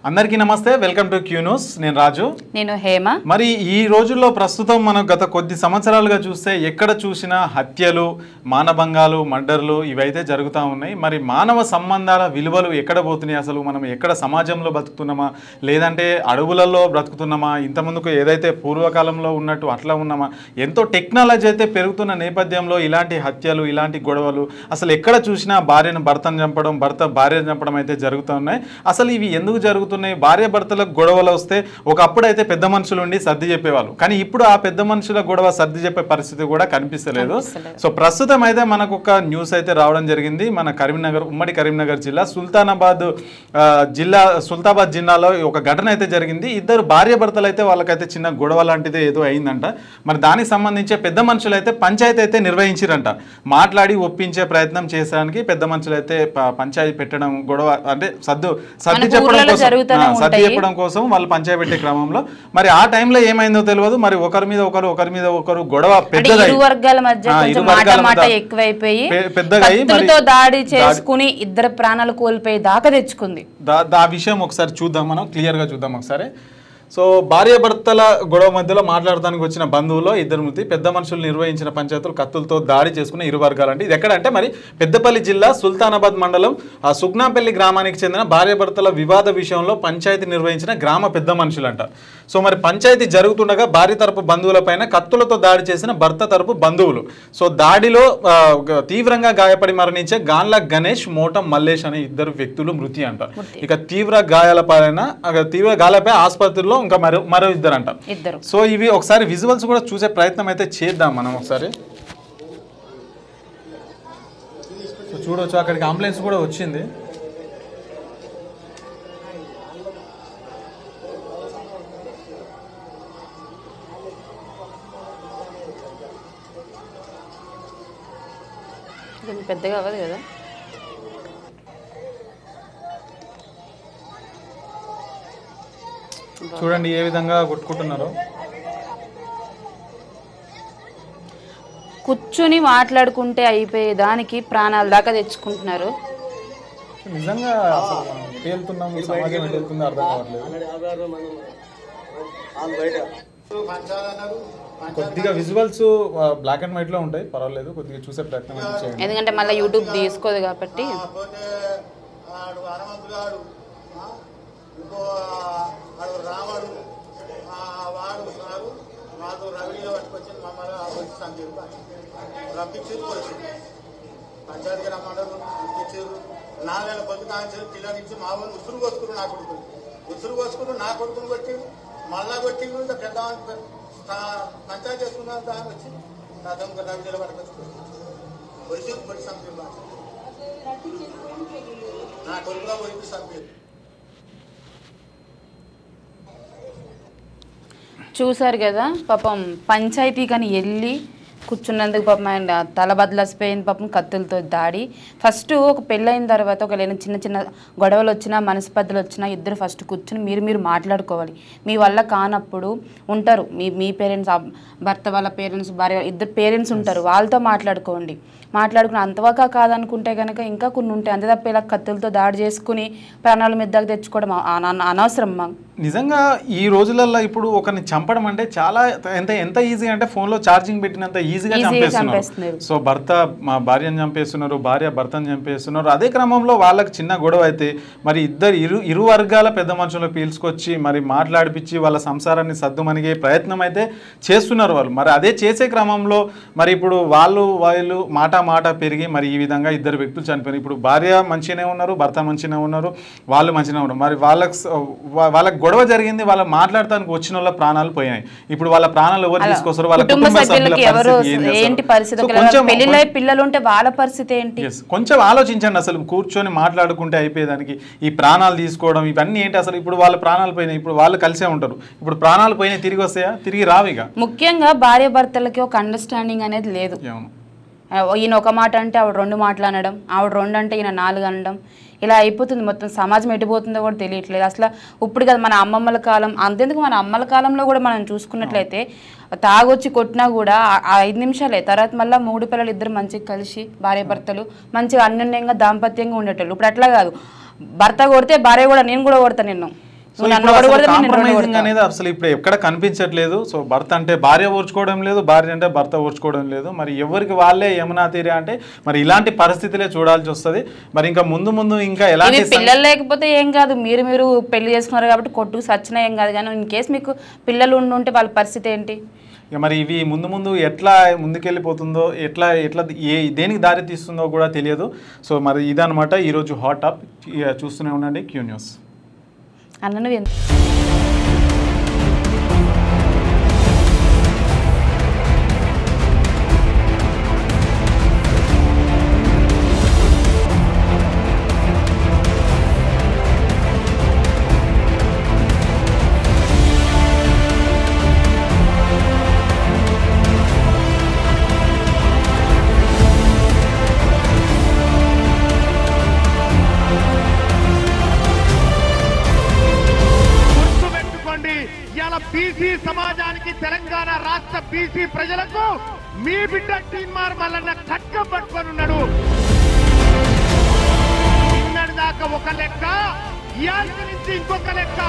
అందరికీ నమస్తే, welcome to Q news. నేను రాజు. నేను హేమ. మరి ఈ రోజుల్లో ప్రస్తుతం మనం గత కొద్ది సంవత్సరాలుగా చూస్తే ఎక్కడ చూసినా హత్యలు, మానభంగాలు, మర్డర్లు ఇవైతే జరుగుతూ ఉన్నాయి. మరి మానవ సంబంధాల విలువలు ఎక్కడ పోతున్నాయి? అసలు మనం ఎక్కడ సమాజంలో బతుకుతున్నామా, లేదంటే అడవులలో బ్రతుకుతున్నామా, ఇంతకుముందుకు ఏదైతే పూర్వకాలంలో ఉన్నట్టు అట్లా ఉన్నామా? ఎంతో టెక్నాలజీ అయితే పెరుగుతున్న నేపథ్యంలో ఇలాంటి హత్యలు, ఇలాంటి గొడవలు అసలు ఎక్కడ చూసినా భర్తను చంపడం, భర్త భార్యను చంపడం అయితే జరుగుతూ ఉన్నాయి. అసలు ఇవి ఎందుకు జరుగుతున్నాయి? భార్య భర్తలకు గొడవలు వస్తే ఒకప్పుడైతే పెద్ద మనుషులు ఉండి సర్ది చెప్పేవాళ్ళు, కానీ ఇప్పుడు ఆ పెద్ద మనుషుల గొడవ సర్ది చెప్పే పరిస్థితి కూడా కనిపిస్తలేదు. సో ప్రస్తుతం అయితే మనకు ఒక న్యూస్ అయితే రావడం జరిగింది. మన కరీంనగర్, ఉమ్మడి కరీంనగర్ జిల్లా సుల్తానాబాద్ జిల్లాలో ఒక ఘటన అయితే జరిగింది. ఇద్దరు భార్య భర్తలు అయితే వాళ్ళకైతే చిన్న గొడవ లాంటిది ఏదో అయిందంట. మరి దానికి సంబంధించి పెద్ద మనుషులు అయితే పంచాయతీ అయితే నిర్వహించారంట. మాట్లాడి ఒప్పించే ప్రయత్నం చేసడానికి పెద్ద మనుషులు అయితే పంచాయతీ పెట్టడం, గొడవ అంటే సర్ది చెప్పడం కోసం వాళ్ళు పంచాయతీ పెట్టే క్రమంలో మరి ఆ టైంలో ఏమైందో తెలియదు. మరి ఒకరి మీద ఒకరు గొడవ పెద్దగా పెద్దగా దాడి చేసుకుని ఇద్దరు ప్రాణాలు కోల్పోయి దాకా తెచ్చుకుంది. ఆ విషయం ఒకసారి చూద్దాం, మనం క్లియర్ గా చూద్దాం ఒకసారి. సో భార్యాభర్తల గొడవ మధ్యలో మాట్లాడడానికి వచ్చిన బంధువులో ఇద్దరు మృతి, పెద్ద మనుషులు నిర్వహించిన పంచాయతీలు కత్తులతో దాడి చేసుకున్న ఇరు వర్గాలంటే ఇది ఎక్కడంటే మరి పెద్దపల్లి జిల్లా సుల్తానాబాద్ మండలం సుగ్నాపల్లి గ్రామానికి చెందిన భార్యాభర్తల వివాద విషయంలో పంచాయతీ నిర్వహించిన గ్రామ పెద్ద మనుషులంట. సో మరి పంచాయతీ జరుగుతుండగా భార్య తరపు బంధువులపైన కత్తులతో దాడి చేసిన భర్త తరపు బంధువులు. సో దాడిలో తీవ్రంగా గాయపడి మరణించే గాన్ల గణేష్, మోటం మల్లేష్ అనే ఇద్దరు వ్యక్తులు మృతి అంట. ఇక తీవ్ర గాయాలపై ఆసుపత్రిలో ఇంకా మరో ఇద్దరు అంట. సో ఇవి ఒకసారి విజువల్స్ కూడా చూసే ప్రయత్నం అయితే చేద్దాం మనం ఒకసారి. సో చూడవచ్చు, అక్కడికి అంబులెన్స్ కూడా వచ్చింది. పెద్దగా అవ్వదు కదా. చూడండి ఏ విధంగా కొట్టుకుంటున్నారో. కూర్చుని మాట్లాడుకుంటే అయిపోయే దానికి ప్రాణాల దాకా తెచ్చుకుంటున్నారు. నిజంగా వెళ్తున్నాము, సమాజం వెళ్తుందో అర్థం కావట్లేదు. కొద్దిగా విజువల్స్ బ్లాక్ అండ్ వైట్ లో ఉంటాయి, పర్వాలేదు, కొద్దిగా చూసే ప్రయత్నం చేయండి. ఎందుకంటే మళ్ళీ యూట్యూబ్ తీసుకోదు కాబట్టి. రావాడు వాడు సారు మాకు రవిలో పట్టుకొచ్చి మమ్మల్ని రప్పించారు పోలీసులు పంచాయతీకి రమ్మన్నారు, రప్పించారు. 4 నెలల పొద్దు కాంచారు పిల్లల నుంచి మా వాళ్ళు ఉసురు కోసుకున్నారు. నా కొడుకుని కొట్టి మళ్ళా కొట్టి పెద్ద పంచాయతీ చేసుకున్నారు. దాని వచ్చి రవిలో పట్టుకొచ్చి పోలీసులు పొడి సంపి నా కొడుకులో పోయి సంపి. చూసారు కదా పాపం, పంచాయతీ కానీ వెళ్ళి కూర్చున్నందుకు పాపం ఆయన తల బదలసిపోయింది పాపం, కత్తులతో దాడి. ఫస్ట్ ఒక పెళ్ళైన తర్వాత ఒకవేళ చిన్న చిన్న గొడవలు వచ్చినా, మనస్పర్ధలు వచ్చినా ఇద్దరు ఫస్ట్ కూర్చుని మీరు మాట్లాడుకోవాలి. మీ వల్ల కానప్పుడు ఉంటారు మీ పేరెంట్స్, భర్త వాళ్ళ పేరెంట్స్, భార్య, ఇద్దరు పేరెంట్స్ ఉంటారు, వాళ్ళతో మాట్లాడుకోండి. మాట్లాడుకుని అంతవరకు కాదనుకుంటే కనుక ఇంకా కొన్ని ఉంటాయి. అంతే తప్ప ఇలా కత్తులతో దాడి చేసుకుని ప్రాణాల మీద తెచ్చుకోవడం అనవసరం. నిజంగా ఈ రోజులలో ఇప్పుడు ఒకరిని చంపడం అంటే చాలా ఎంత ఈజీ అంటే ఫోన్లో ఛార్జింగ్ పెట్టినంత ఈజీగా చంపేస్తున్నారు. సో భర్త భార్యను చంపేస్తున్నారు, భార్య భర్తను చంపేస్తున్నారు. అదే క్రమంలో వాళ్ళకి చిన్న గొడవ అయితే మరి ఇరు వర్గాల పెద్ద మనుషులు పీల్చుకొచ్చి మరి మాట్లాడిపించి వాళ్ళ సంసారాన్ని సద్దుమనిగే ప్రయత్నం అయితే చేస్తున్నారు వాళ్ళు. మరి అదే చేసే క్రమంలో మరి ఇప్పుడు వాళ్ళు మాట పెరిగి మరి ఈ విధంగా ఇద్దరు వ్యక్తులు చనిపోయినారు. ఇప్పుడు భార్య మంచిగానే ఉన్నారు, భర్త మంచిగానే ఉన్నారు, వాళ్ళు మంచిగానే ఉన్నారు. మరి వాళ్ళకి గొడవ జరిగింది, వాళ్ళ మాట్లాడటానికి వచ్చిన వాళ్ళ ప్రాణాలు పోయినాయి. ఇప్పుడు వాళ్ళ ప్రాణాలు ఎవరు తీసుకొస్తారు? వాళ్ళ కుటుంబ సభ్యుల ఏంటి పరిస్థితి? పిల్లలు ఉంటే వాళ్ళ పరిస్థితి ఏంటి? కొంచెం ఆలోచించండి. అసలు కూర్చొని మాట్లాడుకుంటే అయిపోయేదానికి ఈ ప్రాణాలు తీసుకోవడం ఇవన్నీ ఏంటి? అసలు ఇప్పుడు వాళ్ళ ప్రాణాలు పోయినాయి, ఇప్పుడు వాళ్ళు కలిసే ఉంటారు. ఇప్పుడు ప్రాణాలు పోయినాయి, తిరిగి వస్తాయా? తిరిగి రావు. ఇక ముఖ్యంగా భార్య భర్తలకి ఒక అండర్స్టాండింగ్ అనేది లేదు. ఈయన ఒక మాట అంటే ఆవిడ 2 మాటలు అనడం, ఆవిడ 2 అంటే ఈయన 4 అనడం, ఇలా అయిపోతుంది. మొత్తం సమాజం ఎటుపోతుందో కూడా తెలియట్లేదు. అసలు ఇప్పుడు కదా మన అమ్మమ్మల కాలం, అంతెందుకు మన అమ్మల కాలంలో కూడా మనం చూసుకున్నట్లయితే తాగొచ్చి కొట్టినా కూడా 5 నిమిషాలే, తర్వాత మళ్ళీ 3 పిల్లలు ఇద్దరు మంచిగా కలిసి భార్య భర్తలు మంచిగా అన్యోన్యంగా దాంపత్యంగా ఉండేటోళ్ళు. ఇప్పుడు అట్లా కాదు, భర్త కొడితే భార్య కూడా నేను కూడా కొడతా నిన్ను సో కాంప్రమైజింగ్ అనేది అసలు ఇప్పుడు ఎక్కడ కనిపించట్లేదు. సో భర్త అంటే భార్య ఓర్చుకోవడం లేదు, భార్య అంటే భర్త ఓర్చుకోవడం లేదు. మరి ఎవరికి వాళ్ళే యమునా తీరే అంటే మరి ఇలాంటి పరిస్థితులే చూడాల్సి వస్తుంది. మరి ఇంకా ముందు ముందు ఇంకా ఎలాంటి పిల్లలు లేకపోతే ఏం కాదు, మీరు పెళ్లి చేసుకున్నారు కాబట్టి కొట్టుకు సచ్చినా ఏం కాదు. కానీ ఇన్ కేసు మీకు పిల్లలు ఉండుంటే వాళ్ళ పరిస్థితి ఏంటి? మరి ఇవి ముందు ముందు ఎట్లా ముందుకెళ్ళిపోతుందో, ఎట్లా దేనికి దారి తీస్తుందో కూడా తెలియదు. సో మరి ఇదనమాట ఈరోజు హాట్ టాప్. చూస్తూనే ఉండండి క్యూ న్యూస్. అన్నను బీసీ సమాజానికి, తెలంగాణ రాష్ట్ర బీసీ ప్రజలకు మీ బిడ్డ తీన్మార్ మల్లన్న ఖడ్గం పట్టుకొనున్నాడు. నిన్నటి దాకా ఒక లెక్క, ఇయాల్టి నుంచి ఇంకొక లెక్క.